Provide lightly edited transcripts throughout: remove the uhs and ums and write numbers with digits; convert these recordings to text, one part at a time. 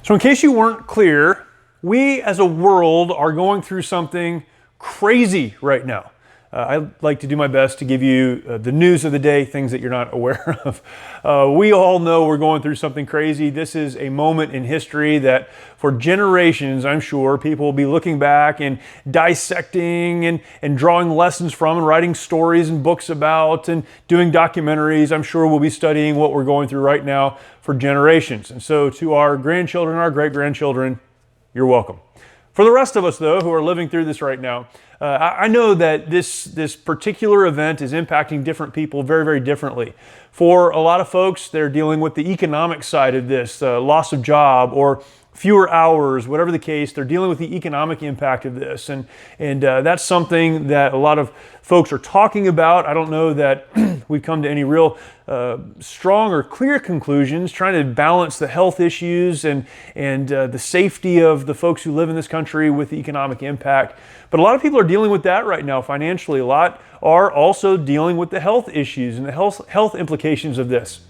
So in case you weren't clear, we as a world are going through something crazy right now. I like to do my best to give you the news of the day, things that you're not aware of. We all know we're going through something crazy. This is a moment in history that for generations, I'm sure, people will be looking back and dissecting and drawing lessons from and writing stories and books about and doing documentaries. I'm sure we'll be studying what we're going through right now for generations. And so to our grandchildren, our great-grandchildren, you're welcome. For the rest of us, though, who are living through this right now, I know that this particular event is impacting different people very, very differently. For a lot of folks, they're dealing with the economic side of this, loss of job or fewer hours, whatever the case. They're dealing with the economic impact of this. And that's something that a lot of folks are talking about. I don't know that we've come to any real strong or clear conclusions, trying to balance the health issues and the safety of the folks who live in this country with the economic impact. But a lot of people are dealing with that right now financially. A lot are also dealing with the health issues and the health implications of this.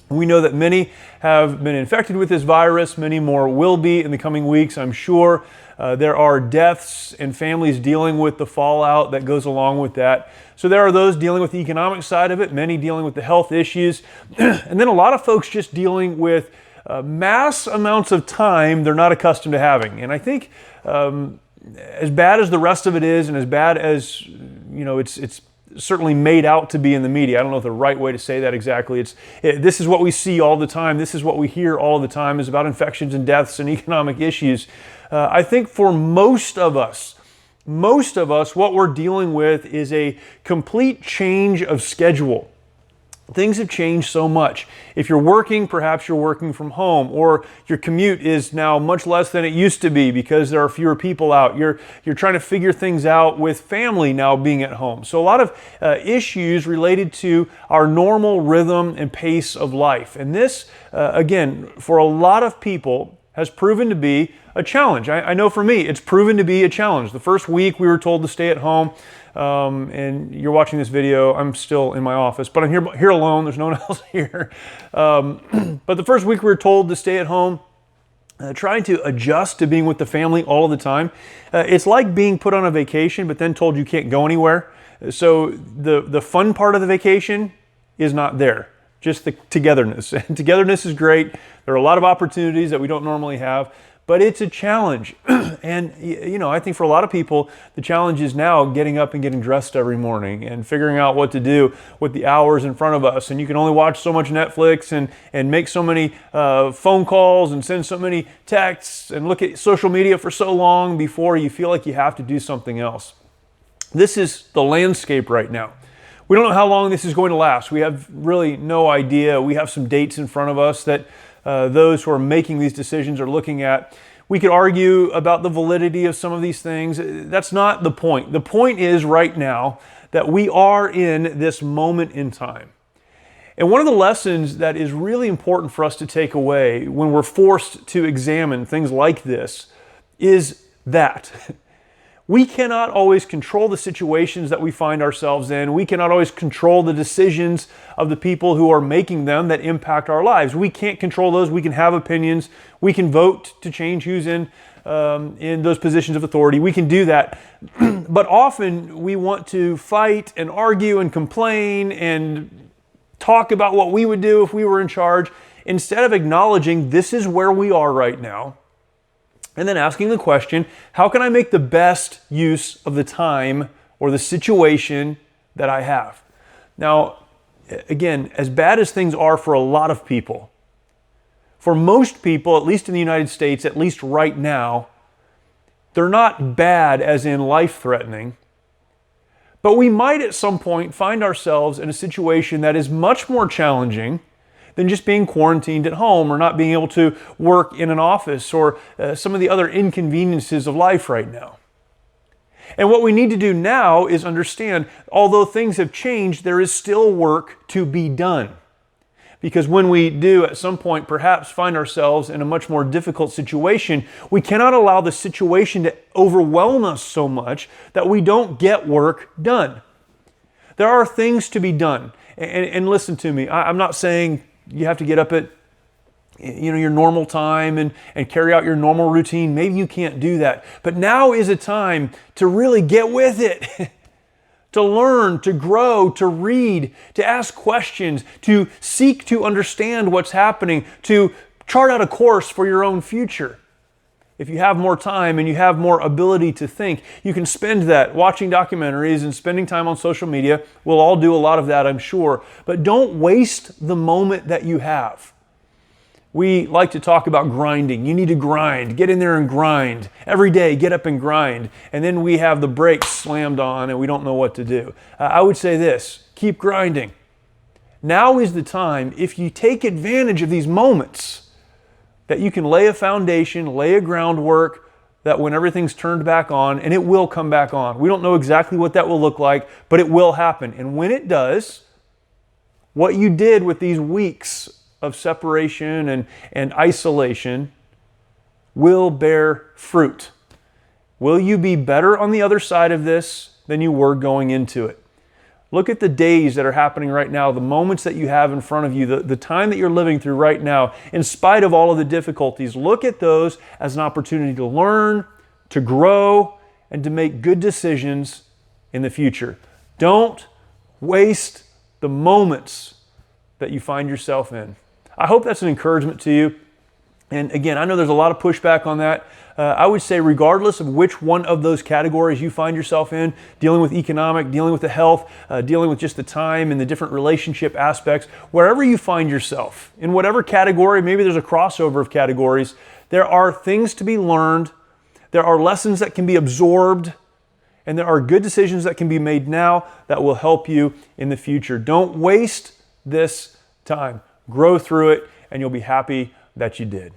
We know that many have been infected with this virus. Many more will be in the coming weeks, I'm sure. There are deaths and families dealing with the fallout that goes along with that. So there are those dealing with the economic side of it, many dealing with the health issues, and then a lot of folks just dealing with mass amounts of time they're not accustomed to having. And I think as bad as the rest of it is, and as bad as, it's certainly made out to be in the media. I don't know the right way to say that exactly. This is what we see all the time. This is what we hear all the time, is about infections and deaths and economic issues. I think for most of us, what we're dealing with is a complete change of schedule. Things have changed so much. If you're working, perhaps you're working from home, or your commute is now much less than it used to be because there are fewer people out. You're trying to figure things out with family now being at home. So a lot of issues related to our normal rhythm and pace of life. And this, again, for a lot of people, has proven to be a challenge. I know for me, it's proven to be a challenge. The first week we were told to stay at home. And you're watching this video, I'm still in my office, but I'm here alone, there's no one else here. But the first week we were told to stay at home, trying to adjust to being with the family all the time. It's like being put on a vacation, but then told you can't go anywhere. So the fun part of the vacation is not there, just the togetherness. And togetherness is great. There are a lot of opportunities that we don't normally have. But it's a challenge. And, I think for a lot of people, the challenge is now getting up and getting dressed every morning and figuring out what to do with the hours in front of us. And you can only watch so much Netflix and make so many phone calls and send so many texts and look at social media for so long before you feel like you have to do something else. This is the landscape right now. We don't know how long this is going to last. We have really no idea. We have some dates in front of us that those who are making these decisions are looking at. We could argue about the validity of some of these things. That's not the point. The point is right now that we are in this moment in time. And one of the lessons that is really important for us to take away when we're forced to examine things like this is that we cannot always control the situations that we find ourselves in. We cannot always control the decisions of the people who are making them that impact our lives. We can't control those. We can have opinions. We can vote to change who's in those positions of authority. We can do that. But often we want to fight and argue and complain and talk about what we would do if we were in charge, instead of acknowledging this is where we are right now. And then asking the question, how can I make the best use of the time or the situation that I have? Now, again, as bad as things are for a lot of people, for most people, at least in the United States, at least right now, they're not bad as in life-threatening. But we might at some point find ourselves in a situation that is much more challenging than just being quarantined at home or not being able to work in an office or some of the other inconveniences of life right now. And what we need to do now is understand, although things have changed, there is still work to be done. Because when we do at some point perhaps find ourselves in a much more difficult situation, we cannot allow the situation to overwhelm us so much that we don't get work done. There are things to be done. And listen to me, I'm not saying you have to get up at your normal time and carry out your normal routine. Maybe you can't do that. But now is a time to really get with it. To learn, to grow, to read, to ask questions, to seek to understand what's happening, to chart out a course for your own future. If you have more time and you have more ability to think, you can spend that watching documentaries and spending time on social media. We'll all do a lot of that, I'm sure. But don't waste the moment that you have. We like to talk about grinding. You need to grind. Get in there and grind. Every day, get up and grind. And then we have the brakes slammed on and we don't know what to do. I would say this, keep grinding. Now is the time, if you take advantage of these moments, that you can lay a foundation, lay a groundwork, that when everything's turned back on, and it will come back on. We don't know exactly what that will look like, but it will happen. And when it does, what you did with these weeks of separation and isolation will bear fruit. Will you be better on the other side of this than you were going into it? Look at the days that are happening right now, the moments that you have in front of you, the time that you're living through right now, in spite of all of the difficulties. Look at those as an opportunity to learn, to grow, and to make good decisions in the future. Don't waste the moments that you find yourself in. I hope that's an encouragement to you. And again, I know there's a lot of pushback on that. I would say regardless of which one of those categories you find yourself in, dealing with economic, dealing with the health, dealing with just the time and the different relationship aspects, wherever you find yourself, in whatever category, maybe there's a crossover of categories, there are things to be learned, there are lessons that can be absorbed, and there are good decisions that can be made now that will help you in the future. Don't waste this time. Grow through it, and you'll be happy that you did.